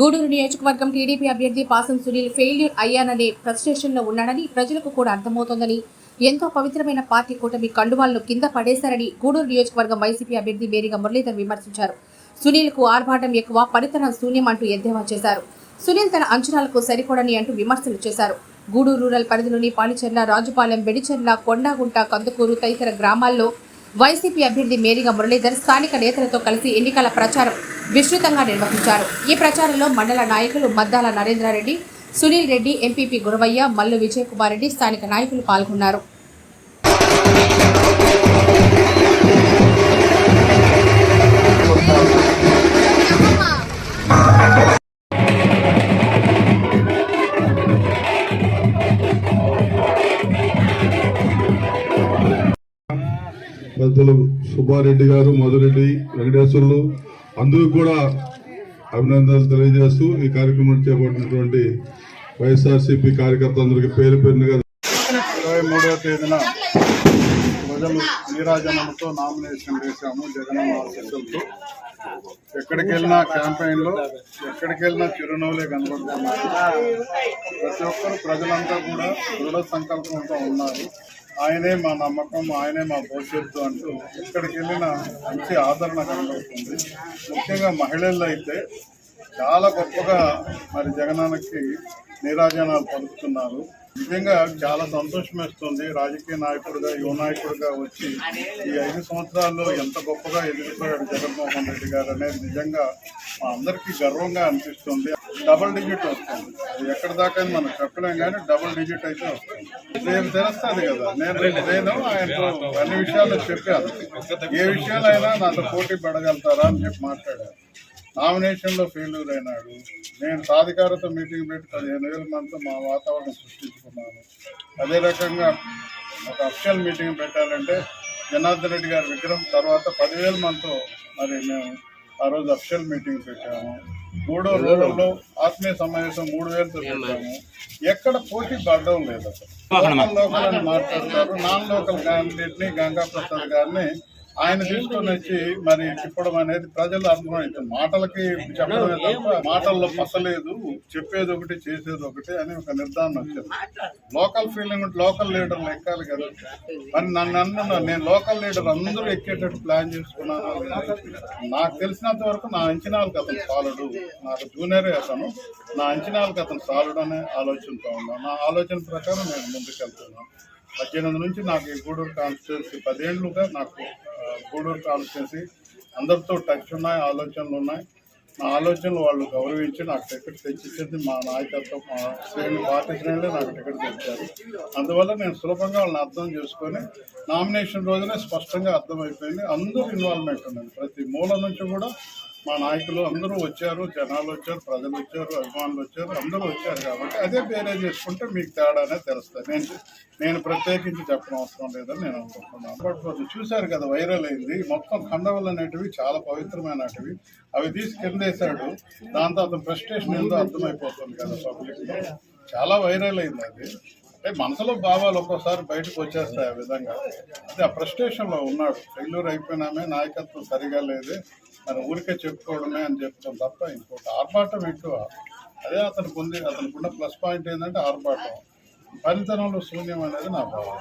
గూడూరు నియోజకవర్గం టీడీపీ అభ్యర్థి పాసం సునీల్ ఫెయిల్యూర్ అయ్యాననే ఫ్రస్ట్రేషన్లో ఉన్నాడని ప్రజలకు కూడా అర్థమవుతోందని, ఎంతో పవిత్రమైన పార్టీ కూటమి కండువాలను కింద పడేశారని గూడూరు నియోజకవర్గం వైసీపీ అభ్యర్థి మేరిగా మురళీధర్ విమర్శించారు. సునీల్కు ఆర్భాటం ఎక్కువ, పనితనం శూన్యం అంటూ ఎద్దేవా చేశారు. సునీల్ తన అంచనాలకు సరిపడని అంటూ విమర్శలు చేశారు. గూడూరు రూరల్ పరిధిలోని పాలిచెర్ల, రాజుపాలెం, బెడిచెర్ల, కొండాగుంట, కందుకూరు తదితర గ్రామాల్లో వైసీపీ అభ్యర్థి మేరిగా మురళీధర్ స్థానిక నేతలతో కలిసి ఎన్నికల ప్రచారం విస్తృతంగా నిర్వహించారు. ఈ ప్రచారంలో మండల నాయకులు మద్దాల నరేంద్రారెడ్డి, సునీల్ రెడ్డి, ఎంపీపీ గురవయ్య, మల్లు విజయ్ కుమార్ రెడ్డి, స్థానిక నాయకులు పాల్గొన్నారు. పెద్దలు సుబ్బారెడ్డి గారు, మధురెడ్డి, వెంకటేశ్వర్లు అందరూ కూడా అభినందనలు తెలియజేస్తూ ఈ కార్యక్రమం చేపట్టినటువంటి వైఎస్ఆర్సీపీ కార్యకర్తలందరికీ పేరు పేరుగా 23వ తేదీన ప్రజలు నీరాజనంతో నామినేషన్ వేశాము. జగనన్న ఆశీస్సులతో ఎక్కడికి వెళ్ళినా క్యాంపెయిన్లో ఎక్కడికి వెళ్ళినా చిరునవ్వులే కనబడుతున్నారు. ప్రతి ఒక్కరు ప్రజలంతా కూడా దృఢ సంకల్పంతో ఉన్నారు. ఆయనే మా నమ్మకం, ఆయనే మా భవిష్యత్తు అంటూ ఎక్కడికి వెళ్ళినా మంచి ఆదరణ కనబడుతుంది. ముఖ్యంగా మహిళల్లో అయితే చాలా గొప్పగా మరి జగనన్నకి నీరాజనాలు పలుకుతున్నారు. నిజంగా చాలా సంతోషం వేస్తుంది. రాజకీయ నాయకుడిగా, యువ నాయకుడిగా వచ్చి ఈ 5 సంవత్సరాల్లో ఎంత గొప్పగా ఎదిగిపోయాడు జగన్మోహన్ రెడ్డి గారు అనేది నిజంగా మా అందరికీ గర్వంగా అనిపిస్తుంది. డబుల్ డిజిట్ వస్తుంది. అది ఎక్కడి దాకా మనం చెప్పలేం, కానీ డబుల్ డిజిట్ అయితే వస్తుంది. రేపు తెలుస్తుంది కదా. నేను ఆయనతో అన్ని విషయాలు చెప్పాను. ఏ విషయాలైనా నాతో పోటీ పడగలుగుతారా అని చెప్పి మాట్లాడారు. నామినేషన్లో ఫెయిల్యూర్ అయినాడు. నేను సాధికారత మీటింగ్ పెట్టి 15,000 మందితో మా వాతావరణం సృష్టించుకున్నాను. అదే రకంగా ఒక అఫిషియల్ మీటింగ్ పెట్టాలంటే జనార్దన్ రెడ్డి గారి విగ్రహం తర్వాత 10,000 మందితో మరి మేము ఆ రోజు అఫిషియల్ మీటింగ్ పెట్టాము. గూడూరు రూరల్లో ఆత్మీయ సమావేశం 3,000తో పెట్టాము. ఎక్కడ పోటీ పడడం లేదు. అసలు లోకల్ అని మాట్లాడతారు. నాన్ లోకల్ క్యాండిడేట్ని గంగా ప్రసాద్ గారిని ఆయన తీసుకొని వచ్చి మరి చెప్పడం అనేది ప్రజలు అర్థమైంది. మాటలకి చెప్పడమే తప్ప మాటల్లో పసలేదు, చెప్పేది ఒకటి చేసేది ఒకటి అని ఒక నిర్ధారణ వచ్చింది. లోకల్ ఫీలింగ్ ఉంటే లోకల్ లీడర్లు ఎక్కాలి కదా. మరి నేను లోకల్ లీడర్ అందరూ ఎక్కేటట్టు ప్లాన్ చేసుకున్నాను. నాకు తెలిసినంత వరకు నా అంచనాలకు అతను సాలుడు, నాకు జూనియరే అతను, నా అంచనాలకు అతను సాలుడు అనే ఆలోచనతో ఉన్నాను. నా ఆలోచన ప్రకారం నేను ముందుకెళ్తున్నాను. 18 నుంచి నాకు ఈ గూడూరు కాన్స్టిట్యున్సీ 10 ఏళ్ళుగా నాకు గూడూరు కాన్స్టిట్యున్సీ అందరితో టచ్ ఉన్నాయి, ఆలోచనలు ఉన్నాయి. నా ఆలోచనలు వాళ్ళు గౌరవించి నాకు టికెట్ తెచ్చిచ్చింది మా నాయకత్వం, మా పార్టీ శ్రేణులే నాకు టికెట్ తెచ్చారు. అందువల్ల నేను సులభంగా వాళ్ళని అర్థం చేసుకొని నామినేషన్ రోజునే స్పష్టంగా అర్థమైపోయింది. అందరూ ఇన్వాల్వ్మెంట్ ఉన్నది. ప్రతి మూల నుంచి కూడా మా నాయకులు అందరూ వచ్చారు, జనాలు వచ్చారు, ప్రజలు వచ్చారు, అభిమానులు వచ్చారు, అందరూ వచ్చారు. కాబట్టి అదే పేరే చేసుకుంటే మీకు తేడానే తెలుస్తుంది. నేను ప్రత్యేకించి చెప్పడం అవసరం లేదని నేను అనుకుంటున్నాను. బట్ చూశారు కదా, వైరల్ అయింది. మొత్తం కండవలు అనేటివి చాలా పవిత్రమైనటివి. అవి తీసి కిందేశాడు. దాంతో అతను ఫ్రస్ట్రేషన్ ఏందో అర్థమైపోతుంది కదా పబ్లిక్లో. చాలా వైరల్ అయింది అది. అంటే మనసులో భావాలు ఒక్కోసారి బయటకు వచ్చేస్తాయి ఆ విధంగా. అంటే ఆ ఫ్రస్ట్రేషన్లో ఉన్నాడు. ఫెయిల్యూర్ అయిపోయినామే, నాయకత్వం సరిగా లేదే, మరి ఊరికే చెప్పుకోవడమే అని చెప్తాం తప్ప ఇంకోటి ఆర్భాటం ఎక్కువ. అదే అతనుకున్న ప్లస్ పాయింట్ ఏంటంటే ఆర్భాటం. పనితనంలో శూన్యం అనేది నా భావన.